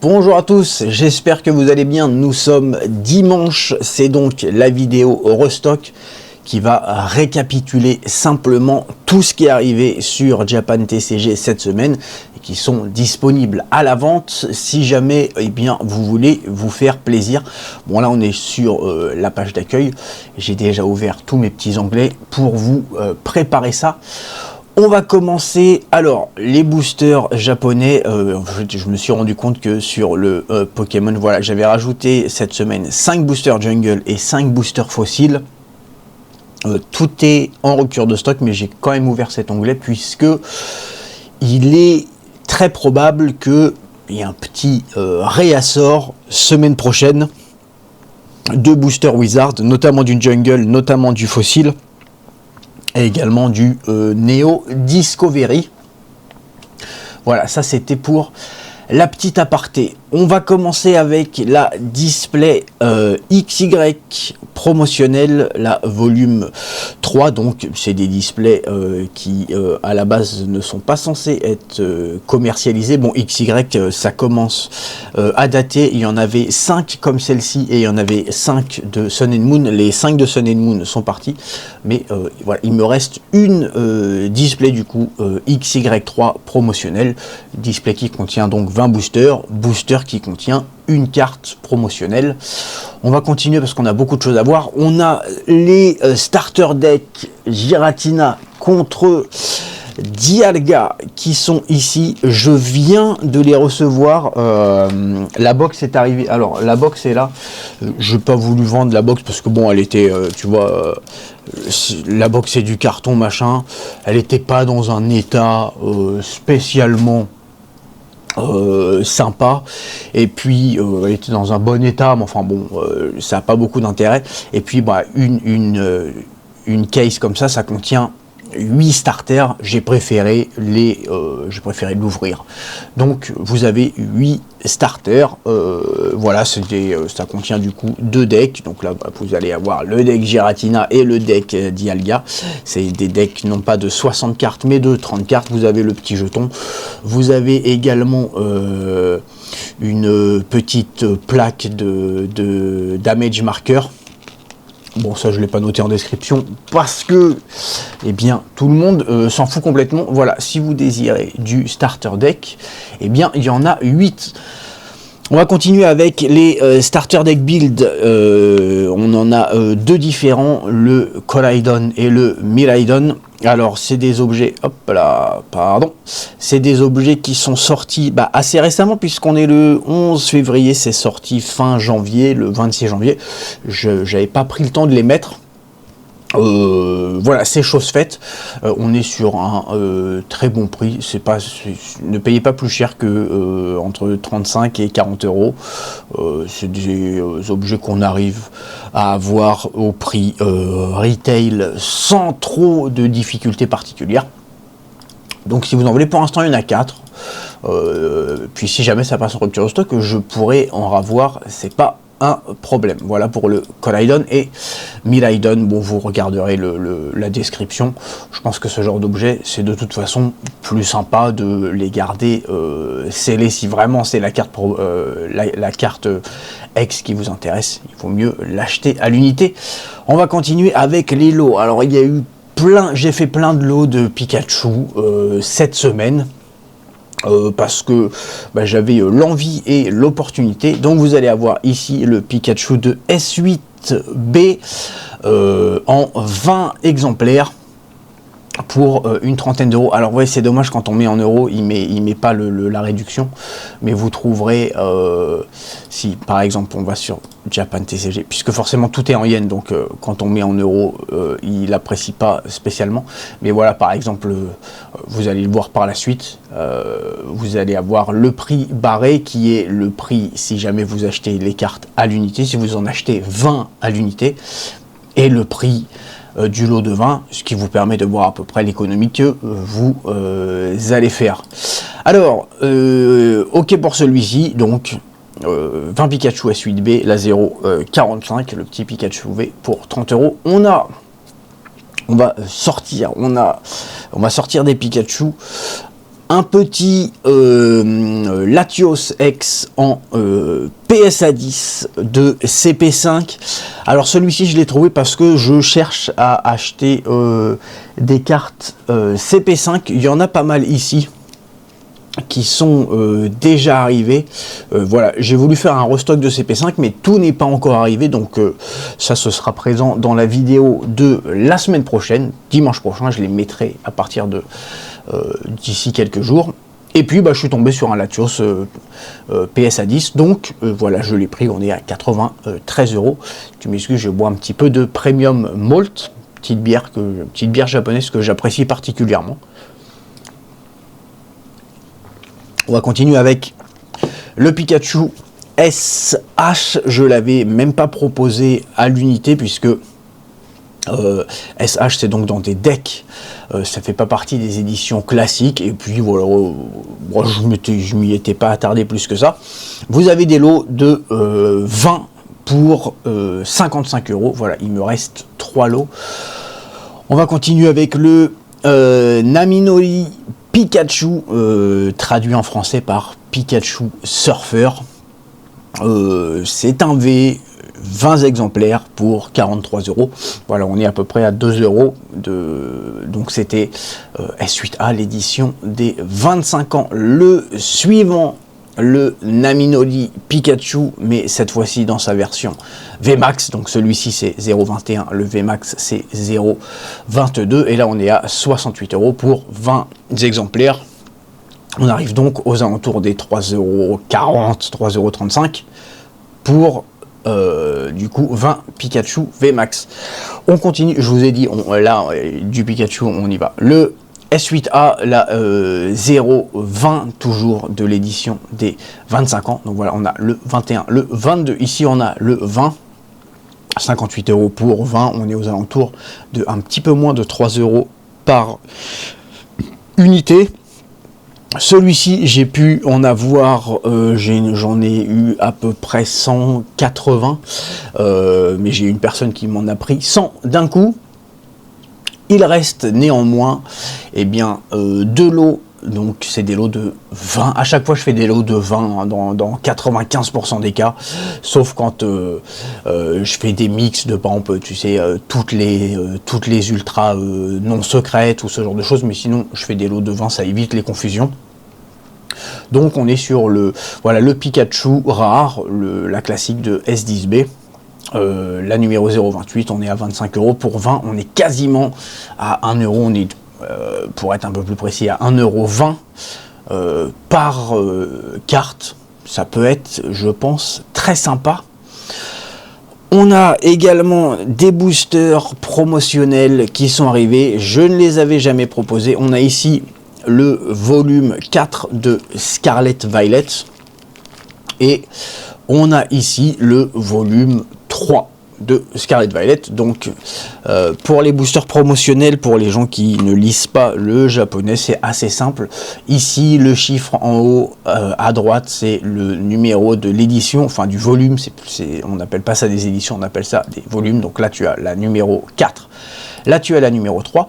Bonjour à tous, j'espère que vous allez bien. Nous sommes dimanche, c'est donc la vidéo restock qui va récapituler simplement tout ce qui est arrivé sur Japan TCG cette semaine et qui sont disponibles à la vente si jamais bien vous voulez vous faire plaisir. Bon, là on est sur la page d'accueil, j'ai déjà ouvert tous mes petits onglets pour vous préparer ça. On va commencer, alors, les boosters japonais. Je me suis rendu compte que sur le Pokémon, voilà, j'avais rajouté cette semaine 5 boosters jungle et 5 boosters fossiles. Tout est en rupture de stock, mais j'ai quand même ouvert cet onglet puisque il est très probable qu'il y ait un petit réassort semaine prochaine de boosters Wizard, notamment du jungle, notamment du fossile. Et également du Neo Discovery. Voilà, ça c'était pour la petite aparté. On va commencer avec la display XY promotionnelle, la volume 3. Donc c'est des displays qui à la base ne sont pas censés être commercialisés. Bon, XY ça commence à dater. Il y en avait 5 comme celle-ci et il y en avait 5 de Sun and Moon. Les 5 de Sun and Moon sont partis. Mais voilà, il me reste une display du coup XY3 promotionnel. Display qui contient donc 20 boosters. Booster qui contient une carte promotionnelle. On va continuer parce qu'on a beaucoup de choses à voir. On a les starter deck Giratina contre Dialga qui sont ici. Je viens de les recevoir. La box est arrivée. Alors la box est là. Je n'ai pas voulu vendre la box parce que bon, elle était, tu vois, la box est du carton machin. Elle n'était pas dans un état spécialement sympa, et puis elle était dans un bon état, mais enfin bon, ça n'a pas beaucoup d'intérêt. Et puis bah, une case comme ça contient 8 starters. J'ai préféré l'ouvrir. Donc vous avez 8 starters. Voilà, ça contient du coup 2 decks. Donc là vous allez avoir le deck Giratina et le deck Dialga. C'est des decks non pas de 60 cartes mais de 30 cartes. Vous avez le petit jeton. Vous avez également une petite plaque de damage marker. Bon, ça je ne l'ai pas noté en description parce que, eh bien, tout le monde s'en fout complètement. Voilà, si vous désirez du starter deck, eh bien, il y en a 8. On va continuer avec les starter deck build. On en a 2 différents, le Koraidon et le Miraidon. Alors, c'est des objets, hop là, pardon, c'est des objets qui sont sortis assez récemment, puisqu'on est le 11 février, c'est sorti fin janvier, le 26 janvier. Je n'avais pas pris le temps de les mettre. Voilà, c'est chose faite. On est sur un très bon prix. Ne payez pas plus cher que entre 35 et 40 euros. C'est des objets qu'on arrive à avoir au prix retail sans trop de difficultés particulières. Donc si vous en voulez, pour l'instant il y en a 4. Puis si jamais ça passe en rupture de stock, je pourrais en ravoir. C'est pas un problème. Voilà pour le Koraidon et Miraidon. Bon, vous regarderez la description. Je pense que ce genre d'objet, c'est de toute façon plus sympa de les garder scellés. Si vraiment c'est la carte la carte X qui vous intéresse, il vaut mieux l'acheter à l'unité. On va continuer avec les lots. Alors il y a eu j'ai fait plein de lots de Pikachu cette semaine. Parce que j'avais l'envie et l'opportunité. Donc vous allez avoir ici le Pikachu de S8B en 20 exemplaires pour une trentaine d'euros. Alors ouais, c'est dommage, quand on met en euros, il met pas la réduction, mais vous trouverez si par exemple on va sur Japan TCG, puisque forcément tout est en yens, donc quand on met en euros, il n'apprécie pas spécialement. Mais voilà, par exemple, vous allez le voir par la suite, vous allez avoir le prix barré qui est le prix si jamais vous achetez les cartes à l'unité, si vous en achetez 20 à l'unité, et le prix du lot de 20, ce qui vous permet de voir à peu près l'économie que vous allez faire. Alors, ok pour celui-ci, donc 20 Pikachu S8B, la 0,45, le petit Pikachu V pour 30 euros. On va sortir des Pikachu un petit Latios X en PSA 10 de CP5. Alors celui-ci je l'ai trouvé parce que je cherche à acheter des cartes CP5. Il y en a pas mal ici qui sont déjà arrivés. Voilà, j'ai voulu faire un restock de CP5, mais tout n'est pas encore arrivé, donc ça, ce sera présent dans la vidéo de la semaine prochaine, dimanche prochain. Je les mettrai à partir de d'ici quelques jours. Et puis, je suis tombé sur un Latios PSA 10, donc voilà, je l'ai pris. On est à 93 €. Tu m'excuses, je bois un petit peu de Premium Malt, petite bière japonaise que j'apprécie particulièrement. On va continuer avec le Pikachu SH. Je l'avais même pas proposé à l'unité puisque SH c'est donc dans des decks. Ça fait pas partie des éditions classiques. Et puis voilà, moi, je m'y étais pas attardé plus que ça. Vous avez des lots de 20 pour 55 €. Voilà, il me reste 3 lots. On va continuer avec le Naminori Pikachu, traduit en français par Pikachu Surfer. C'est un V, 20 exemplaires pour 43 €. Voilà, on est à peu près à 2 € donc c'était S8A, l'édition des 25 ans. Le suivant, le Naminori Pikachu, mais cette fois-ci dans sa version VMAX, donc celui-ci c'est 0,21, le VMAX c'est 0,22, et là on est à 68 € pour 20 exemplaires. On arrive donc aux alentours des 3,40 €, 3,35 € pour du coup 20 Pikachu VMAX. On continue, je vous ai dit, là du Pikachu on y va. Le S8A, la 0,20, toujours de l'édition des 25 ans. Donc voilà, on a le 21, le 22. Ici, on a le 20. 58 € pour 20. On est aux alentours de un petit peu moins de 3 € par unité. Celui-ci, j'ai pu en avoir, j'en ai eu à peu près 180. Mais j'ai une personne qui m'en a pris 100 d'un coup. Il reste néanmoins, eh bien, 2 lots, donc c'est des lots de 20. À chaque fois, je fais des lots de 20 hein, dans 95% des cas, sauf quand je fais des mix de, par exemple, tu sais, toutes les ultras non secrètes ou ce genre de choses, mais sinon, je fais des lots de 20, ça évite les confusions. Donc, on est sur le Pikachu rare, la classique de S10B. La numéro 0,28, on est à 25 € pour 20, on est quasiment à 1 €, on est, pour être un peu plus précis, à 1,20 € par carte. Ça peut être, je pense, très sympa. On a également des boosters promotionnels qui sont arrivés, je ne les avais jamais proposés. On a ici le volume 4 de Scarlet Violet et on a ici le volume 3 de Scarlet Violet. Donc pour les boosters promotionnels, pour les gens qui ne lisent pas le japonais, c'est assez simple. Ici le chiffre en haut à droite, c'est le numéro de l'édition, enfin du volume. On n'appelle pas ça des éditions, on appelle ça des volumes. Donc là tu as la numéro 4, là tu as la numéro 3.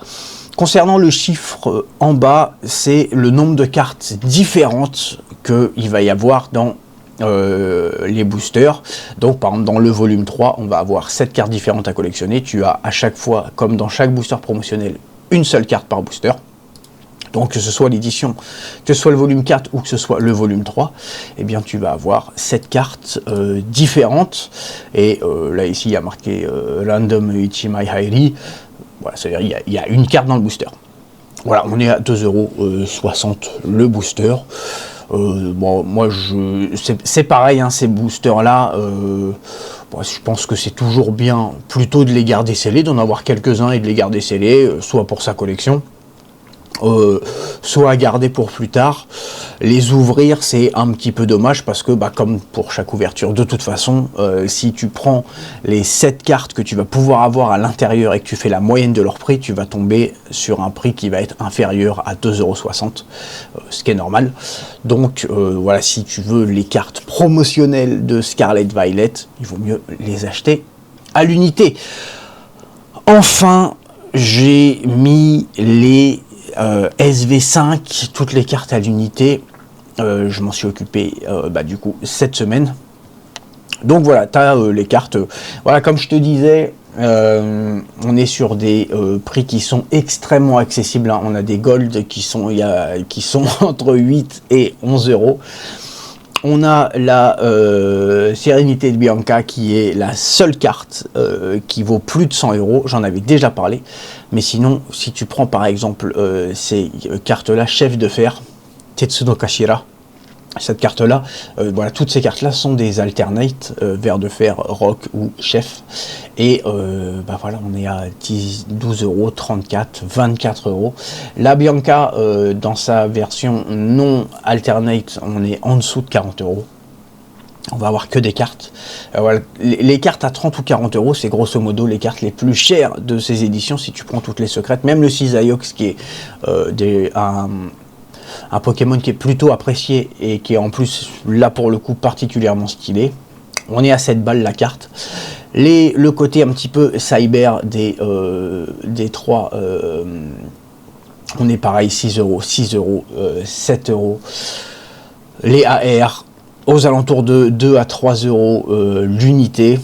Concernant le chiffre en bas, c'est le nombre de cartes différentes qu'il va y avoir dans les boosters. Donc par exemple dans le volume 3, on va avoir 7 cartes différentes à collectionner. Tu as à chaque fois, comme dans chaque booster promotionnel, une seule carte par booster. Donc que ce soit l'édition, que ce soit le volume 4 ou que ce soit le volume 3, eh bien tu vas avoir 7 cartes différentes. Et là ici il y a marqué Random Ichimai Hairi. Voilà, c'est-à-dire il y a une carte dans le booster. Voilà, on est à 2,60 € le booster. Bon, moi c'est pareil, hein, ces boosters là, je pense que c'est toujours bien plutôt de les garder scellés, d'en avoir quelques-uns et de les garder scellés, soit pour sa collection, soit à garder pour plus tard. Les ouvrir, c'est un petit peu dommage parce que comme pour chaque ouverture, de toute façon, si tu prends les 7 cartes que tu vas pouvoir avoir à l'intérieur et que tu fais la moyenne de leur prix, tu vas tomber sur un prix qui va être inférieur à 2,60 €, ce qui est normal. Donc voilà, si tu veux les cartes promotionnelles de Scarlet Violet, il vaut mieux les acheter à l'unité. Enfin, j'ai mis les SV5, toutes les cartes à l'unité. Je m'en suis occupé du coup cette semaine. Donc voilà, tu as les cartes. Voilà, comme je te disais, on est sur des prix qui sont extrêmement accessibles. Hein. On a des gold qui sont entre 8 et 11 euros. On a la Sérénité de Bianca qui est la seule carte qui vaut plus de 100 euros. J'en avais déjà parlé. Mais sinon, si tu prends par exemple ces cartes-là, Chef de Fer, Tetsuno Kashira, cette carte-là, voilà, toutes ces cartes-là sont des alternates, Ver de Fer, Rock ou Chef. Et voilà, on est à 10, 12 euros, 34, 24 euros. La Bianca, dans sa version non alternate, on est en dessous de 40 euros. On va avoir que des cartes. Voilà. Les cartes à 30 ou 40 euros, c'est grosso modo les cartes les plus chères de ces éditions, si tu prends toutes les secrètes. Même le Cisaiox, qui est un Pokémon qui est plutôt apprécié et qui est en plus là pour le coup particulièrement stylé. On est à 7 balles la carte. Le côté un petit peu cyber des trois, on est pareil, 6 euros, 6 euros, 7 euros. Les AR aux alentours de 2 à 3 euros l'unité.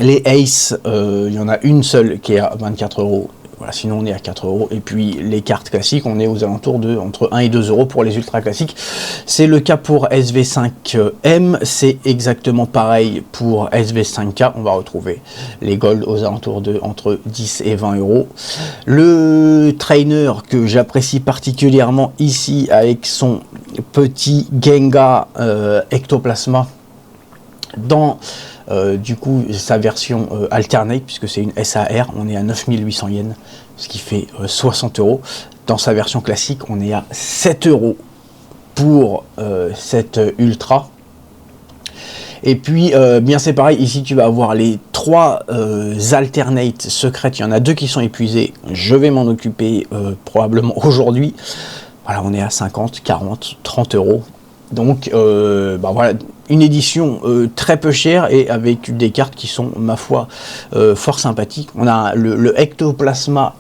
Les Ace, il y en a une seule qui est à 24 euros. Voilà, sinon on est à 4 euros. Et puis les cartes classiques, on est aux alentours de entre 1 et 2 euros pour les ultra classiques. C'est le cas pour SV5M, c'est exactement pareil pour SV5K. On va retrouver les gold aux alentours de entre 10 et 20 euros. Le trainer que j'apprécie particulièrement ici avec son petit Gengar Ectoplasma dans du coup sa version alternate, puisque c'est une SAR, on est à 9800 yens, ce qui fait 60 euros. Dans sa version classique, on est à 7 euros pour cette ultra. Et puis bien c'est pareil, ici tu vas avoir les trois alternates secrètes. Il y en a 2 qui sont épuisées, je vais m'en occuper probablement aujourd'hui. Voilà, on est à 50, 40, 30 euros. Donc voilà, une édition très peu chère et avec des cartes qui sont, ma foi, fort sympathiques. On a le Ectoplasma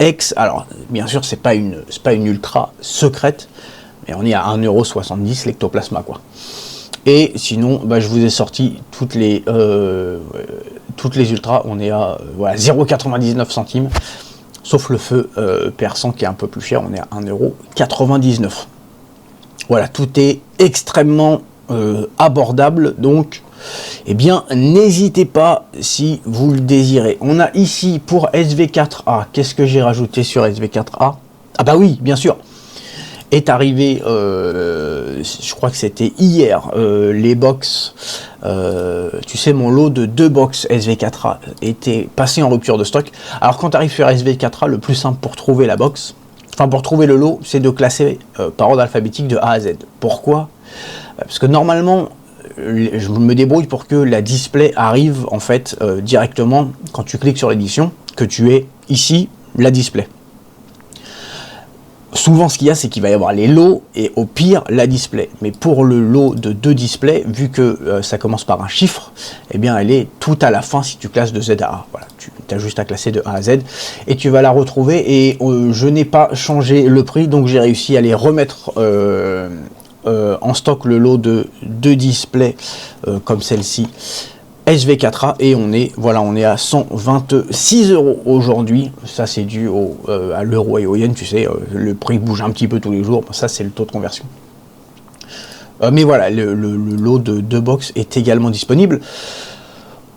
X. Alors bien sûr c'est pas une ultra secrète, mais on est à 1,70 € l'Ectoplasma, quoi. Et sinon je vous ai sorti toutes les ultras. On est à 0,99 centimes, sauf le feu perçant qui est un peu plus cher, on est à 1,99 €. Voilà, tout est extrêmement abordable, donc eh bien n'hésitez pas si vous le désirez. On a ici pour SV4A, qu'est-ce que j'ai rajouté sur SV4A? Ah bah oui, bien sûr, est arrivé, je crois que c'était hier, les box, tu sais, mon lot de 2 box SV4A était passé en rupture de stock. Alors quand tu arrives sur SV4A, le plus simple pour trouver la box, enfin pour trouver le lot, c'est de classer par ordre alphabétique de A à Z. Pourquoi? Parce que normalement, je me débrouille pour que la display arrive en fait directement quand tu cliques sur l'édition, que tu aies ici la display. Souvent ce qu'il y a, c'est qu'il va y avoir les lots et au pire la display. Mais pour le lot de 2 displays, vu que ça commence par un chiffre, eh bien elle est tout à la fin si tu classes de Z à A. Voilà, tu as juste à classer de A à Z et tu vas la retrouver. Et je n'ai pas changé le prix, donc j'ai réussi à les remettre en stock, le lot de 2 displays comme celle-ci. SV4A, et on est à 126 € aujourd'hui. Ça c'est dû à l'euro et au yen, tu sais, le prix bouge un petit peu tous les jours. Ça c'est le taux de conversion. Mais voilà, le lot de 2 box est également disponible.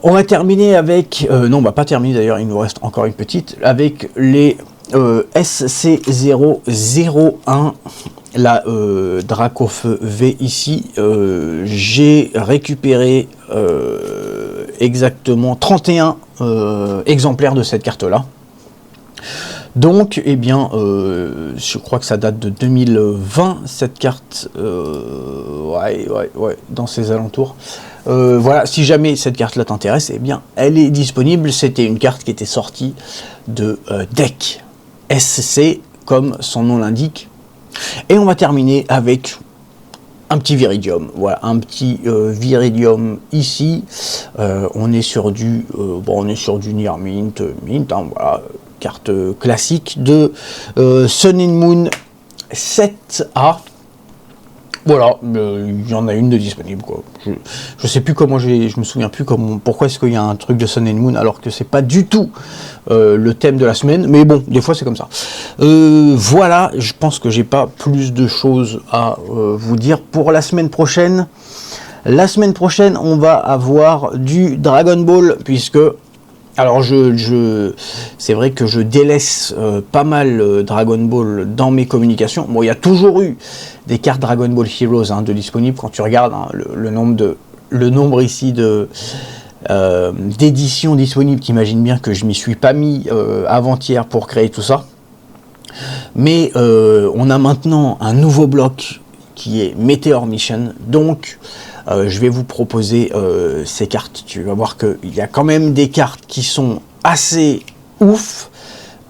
On va terminer avec, non on va pas terminer d'ailleurs, il nous reste encore une petite, avec les SC001, la Dracofeu V ici. J'ai récupéré exactement 31 exemplaires de cette carte là. Donc eh bien je crois que ça date de 2020 cette carte, ouais, dans ces alentours. Voilà, si jamais cette carte là t'intéresse, eh bien elle est disponible. C'était une carte qui était sortie de deck SC comme son nom l'indique. Et on va terminer avec un petit Viridium. Voilà, un petit Viridium ici. On est sur du Near Mint, hein, voilà, carte classique de Sun and Moon 7A. Voilà, il y en a une de disponible, quoi. Je sais plus comment je me souviens plus pourquoi est-ce qu'il y a un truc de Sun and Moon alors que c'est pas du tout le thème de la semaine, mais bon, des fois c'est comme ça. Voilà, je pense que j'ai pas plus de choses à vous dire pour la semaine prochaine. La semaine prochaine, on va avoir du Dragon Ball, puisque... Alors, c'est vrai que je délaisse pas mal Dragon Ball dans mes communications. Bon, il y a toujours eu des cartes Dragon Ball Heroes de disponibles. Quand tu regardes le nombre ici d'éditions disponibles, t'imagines bien que je m'y suis pas mis avant-hier pour créer tout ça. Mais on a maintenant un nouveau bloc qui est Meteor Mission. Donc, je vais vous proposer ces cartes. Tu vas voir qu'il y a quand même des cartes qui sont assez ouf.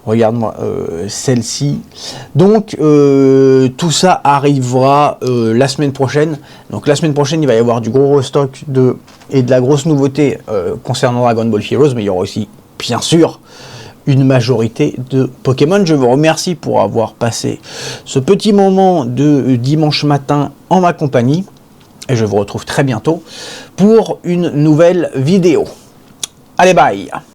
Regarde-moi celle-ci. Donc, tout ça arrivera la semaine prochaine. Donc, la semaine prochaine, il va y avoir du gros restock et de la grosse nouveauté concernant Dragon Ball Heroes. Mais il y aura aussi, bien sûr, une majorité de Pokémon. Je vous remercie pour avoir passé ce petit moment de dimanche matin en ma compagnie. Et je vous retrouve très bientôt pour une nouvelle vidéo. Allez, bye!